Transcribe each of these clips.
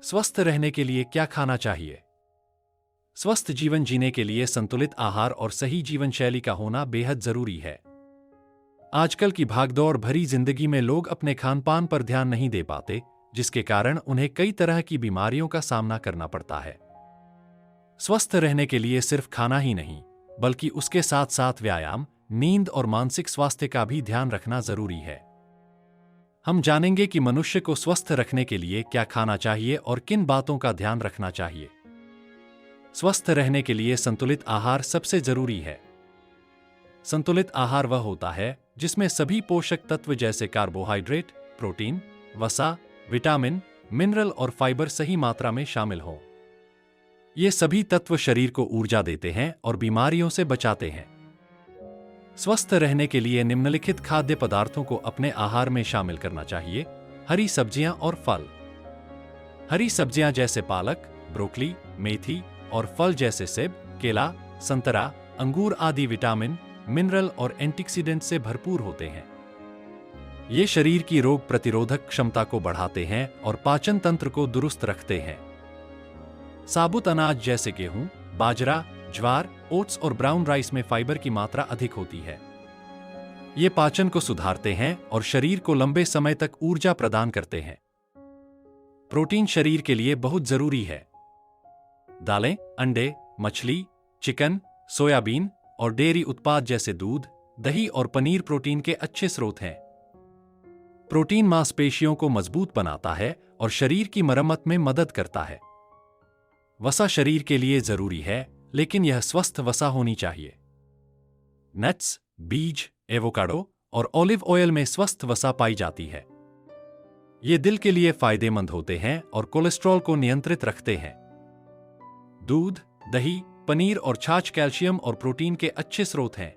स्वस्थ रहने के लिए क्या खाना चाहिए? स्वस्थ जीवन जीने के लिए संतुलित आहार और सही जीवन शैली का होना बेहद जरूरी है। आजकल की भागदौड़ भरी जिंदगी में लोग अपने खान-पान पर ध्यान नहीं दे पाते, जिसके कारण उन्हें कई तरह की बीमारियों का सामना करना पड़ता है। स्वस्थ रहने के लिए सिर्फ खाना ही नहीं, बल्कि उसके साथ-साथ व्यायाम, नींद और मानसिक स्वास्थ्य का भी ध्यान रखना जरूरी है। हम जानेंगे कि मनुष्य को स्वस्थ रखने के लिए क्या खाना चाहिए और किन बातों का ध्यान रखना चाहिए। स्वस्थ रहने के लिए संतुलित आहार सबसे जरूरी है। संतुलित आहार वह होता है जिसमें सभी पोषक तत्व जैसे कार्बोहाइड्रेट, प्रोटीन, वसा, विटामिन, मिनरल और फाइबर सही मात्रा में शामिल हों। ये सभी तत्व शरीर को ऊर्जा देते हैं और बीमारियों से बचाते हैं। स्वस्थ रहने के लिए निम्नलिखित खाद्य पदार्थों को अपने आहार में शामिल करना चाहिए। हरी सब्जियां और फल। हरी सब्जियां जैसे पालक, ब्रोकली, मेथी और फल जैसे सेब, केला, संतरा, अंगूर आदि विटामिन, मिनरल और एंटीऑक्सीडेंट से भरपूर होते हैं। ये शरीर की रोग प्रतिरोधक क्षमता को बढ़ाते हैं और पाचन तंत्र को दुरुस्त रखते हैं। साबुत अनाज जैसे गेहूं, बाजरा, ज्वार, ओट्स और ब्राउन राइस में फाइबर की मात्रा अधिक होती है। ये पाचन को सुधारते हैं और शरीर को लंबे समय तक ऊर्जा प्रदान करते हैं। प्रोटीन शरीर के लिए बहुत जरूरी है। दालें, अंडे, मछली, चिकन, सोयाबीन और डेयरी उत्पाद जैसे दूध, दही और पनीर प्रोटीन के अच्छे स्रोत हैं। प्रोटीन मांसपेशियों को मजबूत बनाता है और शरीर की मरम्मत में मदद करता है। वसा शरीर के लिए जरूरी है, लेकिन यह स्वस्थ वसा होनी चाहिए। नट्स, बीज, एवोकाडो और ऑलिव ऑयल में स्वस्थ वसा पाई जाती है। ये दिल के लिए फायदेमंद होते हैं और कोलेस्ट्रॉल को नियंत्रित रखते हैं। दूध, दही, पनीर और छाछ कैल्शियम और प्रोटीन के अच्छे स्रोत हैं।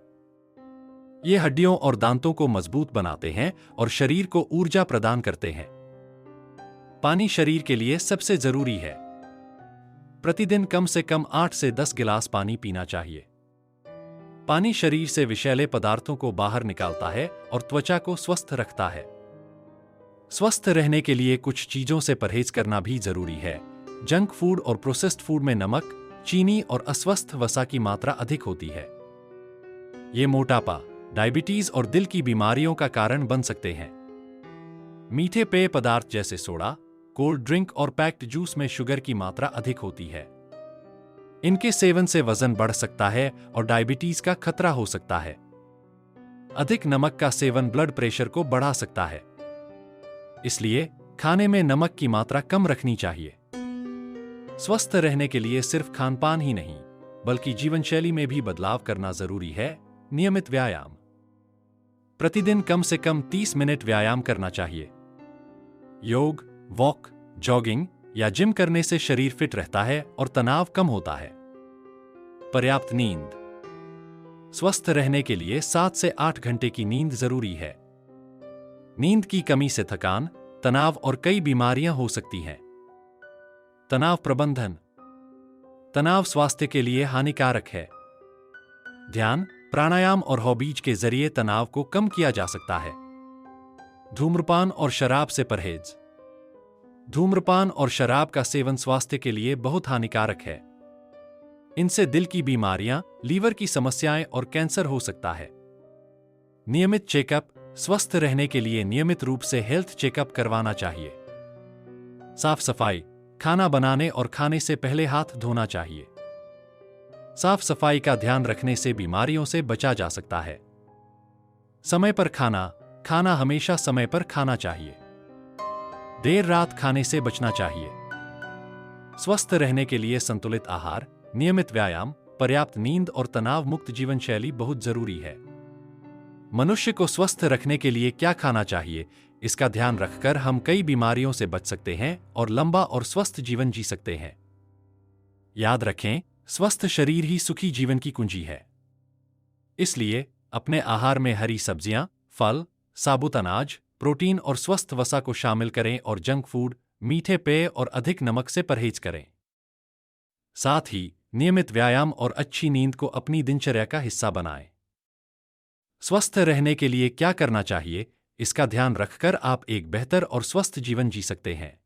ये हड्डियों और दांतों को मजबूत बनाते हैं और शरीर को ऊर्जा प्रदान करते हैं। पानी शरीर के लिए सबसे जरूरी है। प्रतिदिन कम से कम 8 से 10 गिलास पानी पीना चाहिए। पानी शरीर से विषैले पदार्थों को बाहर निकालता है और त्वचा को स्वस्थ रखता है। स्वस्थ रहने के लिए कुछ चीजों से परहेज करना भी जरूरी है। जंक फूड और प्रोसेस्ड फूड में नमक, चीनी और अस्वस्थ वसा की मात्रा अधिक होती है। ये मोटापा, डायबिटीज और दिल की बीमारियों का कारण बन सकते हैं। मीठे पेय पदार्थ जैसे सोडा, कोल्ड ड्रिंक और पैक्ड जूस में शुगर की मात्रा अधिक होती है। इनके सेवन से वजन बढ़ सकता है और डायबिटीज का खतरा हो सकता है। अधिक नमक का सेवन ब्लड प्रेशर को बढ़ा सकता है। इसलिए खाने में नमक की मात्रा कम रखनी चाहिए। स्वस्थ रहने के लिए सिर्फ खानपान ही नहीं, बल्कि जीवनशैली में भी बदलाव करना जरूरी है। नियमित व्यायाम। प्रतिदिन कम से कम 30 मिनट व्यायाम करना चाहिए। योग, वॉक, जॉगिंग या जिम करने से शरीर फिट रहता है और तनाव कम होता है। पर्याप्त नींद। स्वस्थ रहने के लिए 7 से 8 घंटे की नींद जरूरी है। नींद की कमी से थकान, तनाव और कई बीमारियां हो सकती हैं। तनाव प्रबंधन। तनाव स्वास्थ्य के लिए हानिकारक है। ध्यान, प्राणायाम और हॉबीज के जरिए तनाव को कम किया जा सकता है। धूम्रपान और शराब से परहेज। धूम्रपान और शराब का सेवन स्वास्थ्य के लिए बहुत हानिकारक है। इनसे दिल की बीमारियां, लीवर की समस्याएं और कैंसर हो सकता है। नियमित चेकअप। स्वस्थ रहने के लिए नियमित रूप से हेल्थ चेकअप करवाना चाहिए। साफ सफाई। खाना बनाने और खाने से पहले हाथ धोना चाहिए। साफ सफाई का ध्यान रखने से बीमारियों से बचा जा सकता है। समय पर खाना। खाना हमेशा समय पर खाना चाहिए। देर रात खाने से बचना चाहिए। स्वस्थ रहने के लिए संतुलित आहार, नियमित व्यायाम, पर्याप्त नींद और तनाव मुक्त जीवन शैली बहुत जरूरी है। मनुष्य को स्वस्थ रखने के लिए क्या खाना चाहिए, इसका ध्यान रखकर हम कई बीमारियों से बच सकते हैं और लंबा और स्वस्थ जीवन जी सकते हैं। याद रखें, स्वस्थ शरीर ही सुखी जीवन की कुंजी है। इसलिए अपने आहार में हरी सब्जियां, फल, साबुत अनाज, प्रोटीन और स्वस्थ वसा को शामिल करें और जंक फूड, मीठे पेय और अधिक नमक से परहेज करें। साथ ही नियमित व्यायाम और अच्छी नींद को अपनी दिनचर्या का हिस्सा बनाएं। स्वस्थ रहने के लिए क्या करना चाहिए, इसका ध्यान रखकर आप एक बेहतर और स्वस्थ जीवन जी सकते हैं।